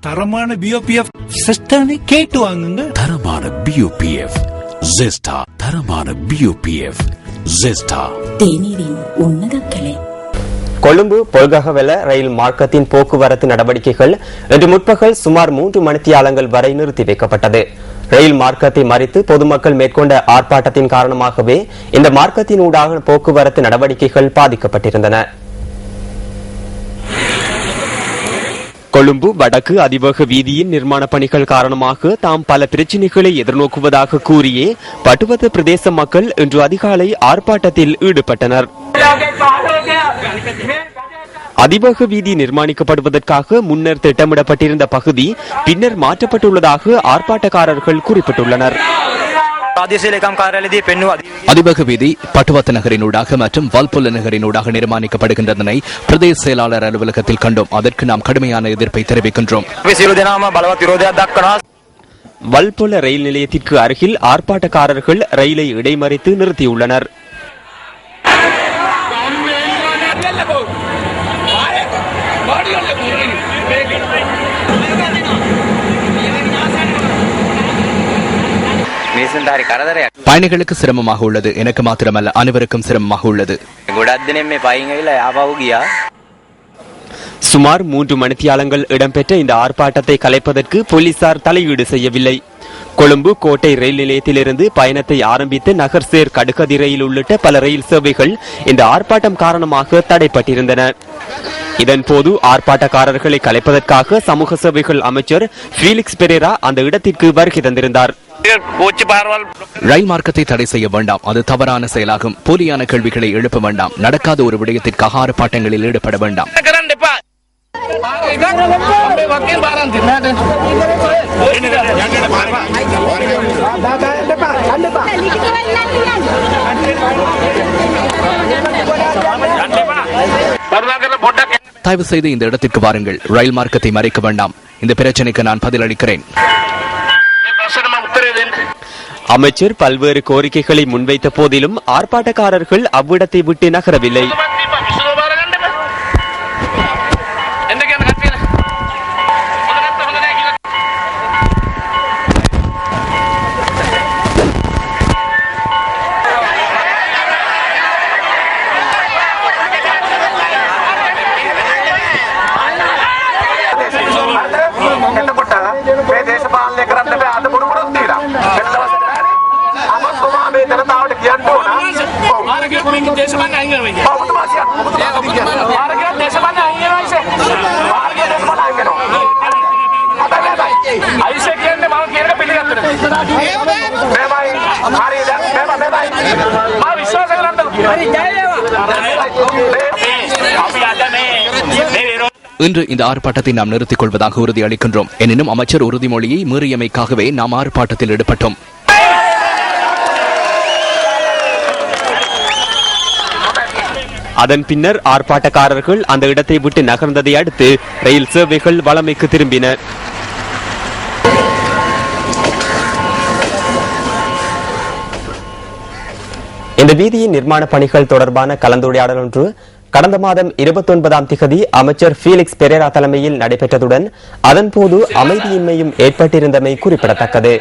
தரமான பிஓபிஎஃப் சிஸ்டனை கேட்டு வாங்குங்க. தரமான பிஓபிஎஃப் ஜெஸ்டா. தரமான பிஓபிஎஃப் ஜெஸ்டா. தேநீரின் உன்னத கிளை. கொழும்பு பொல்கஹவெல ரயில் மார்க்கத்தின் போக்குவரத்து நடவடிக்கைகள் இன்று முற்பகல் சுமார் 3 மணித்தியாலங்கள் வரை நிறுத்தி வைக்கப்பட்டது. ரயில் மார்க்கத்தை மறித்து பொதுமக்கள் மேற்கொண்ட ஆர்ப்பாட்டத்தின் காரணமாகவே இந்த மார்க்கத்தின் ஊடாக போக்குவரத்து நடவடிக்கைகள் பாதிக்கப்பட்டிருந்தன. கொழும்பு வடக்கு அதிவேக வீதியின் நிர்மாண பணிகள் காரணமாக தாம் பல பிரச்சினைகளை எதிர்நோக்குவதாக கூறியே பட்டுவத பிரதேச மக்கள் இன்று அதிகாலை ஆர்ப்பாட்டத்தில் ஈடுபட்டனர். அதிவேக வீதி நிர்மாணிக்கப்படுவதற்காக முன்னர் திட்டமிடப்பட்டிருந்த பகுதி பின்னர் மாற்றப்பட்டுள்ளதாக ஆர்ப்பாட்டக்காரர்கள் குறிப்பிட்டுள்ளனர். அதிவேக வீதி பட்டுவத்த நகரினூடாக மற்றும் வல்பொல நகரினூடாக நிர்மாணிக்கப்படுகின்றதனை பிரதேச செயலாளர் அலுவலகத்தில் கண்டோம். அதற்கு நாம் கடுமையான எதிர்ப்பை தெரிவிக்கின்றோம். வல்பொல ரயில் நிலையத்திற்கு அருகில் ஆர்ப்பாட்டக்காரர்கள் ரயிலை இடைமறித்து நிறுத்தியுள்ளனர். பயணிகளுக்கு சிரமமாக உள்ளது. எனக்கு மாத்திரமல்ல, அனைவருக்கும் சிரமமாக உள்ளது. சுமார் 3 மணித்தியாலங்கள் இடம்பெற்ற இந்த ஆர்ப்பாட்டத்தை கலைப்பதற்கு போலீசார் தலையீடு செய்யவில்லை. கொழும்பு கோட்டை ரயில் நிலையத்திலிருந்து பயணத்தை ஆரம்பித்து நகர்சேர் கடுகதி ரயில் உள்ளிட்ட பல ரயில் சேவைகள் இந்த ஆர்ப்பாட்டம் காரணமாக தடைப்பட்டிருந்தன. இதன்போது ஆர்ப்பாட்டக்காரர்களை கலைப்பதற்காக சமூக சேவைகள் அமைச்சர் ஃபீலிக்ஸ் பெரேரா அந்த இடத்திற்கு வருகை தந்திருந்தார். ரயில் மார்க்கத்தை தடை செய்ய வேண்டாம், அது தவறான செயலாகும். போலியான கேள்விகளை எழுப்ப வேண்டாம். நடக்காத ஒரு விடயத்திற்காக ஆர்ப்பாட்டங்களில் ஈடுபட வேண்டாம். தயவு செய்து இந்த இடத்திற்கு வாருங்கள். ரயில் மார்க்கத்தை மறைக்க வேண்டாம். இந்த பிரச்சனைக்கு நான் பதிலளிக்கிறேன். அமைச்சர் பல்வேறு கோரிக்கைகளை முன்வைத்த போதிலும் ஆர்ப்பாட்டக்காரர்கள் அவ்விடத்தை விட்டு நகரவில்லை. இன்று இந்த ஆர்ப்பாட்டத்தை நாம் நிறுத்திக் கொள்வதாக உறுதி அளிக்கின்றோம். எனினும் அமைச்சர் உறுதிமொழியை மீறியமைக்காகவே நாம் ஆர்ப்பாட்டத்தில் ஈடுபட்டோம். அதன் பின்னர் ஆர்ப்பாட்டக்காரர்கள் அந்த இடத்தை விட்டு நகர்ந்ததை அடுத்து ரயில் சேவைகள் வழமைக்கு திரும்பின. இந்த வீதியின் நிர்மாண பணிகள் தொடர்பான கலந்துரையாடல் ஒன்று கடந்த மாதம் 29ஆம் திகதி அமைச்சர் ஃபீலிக்ஸ் பெரேரா தலைமையில் நடைபெற்றதுடன் அதன்போது அமைதியின்மையும் ஏற்பட்டிருந்தமை குறிப்பிடத்தக்கது.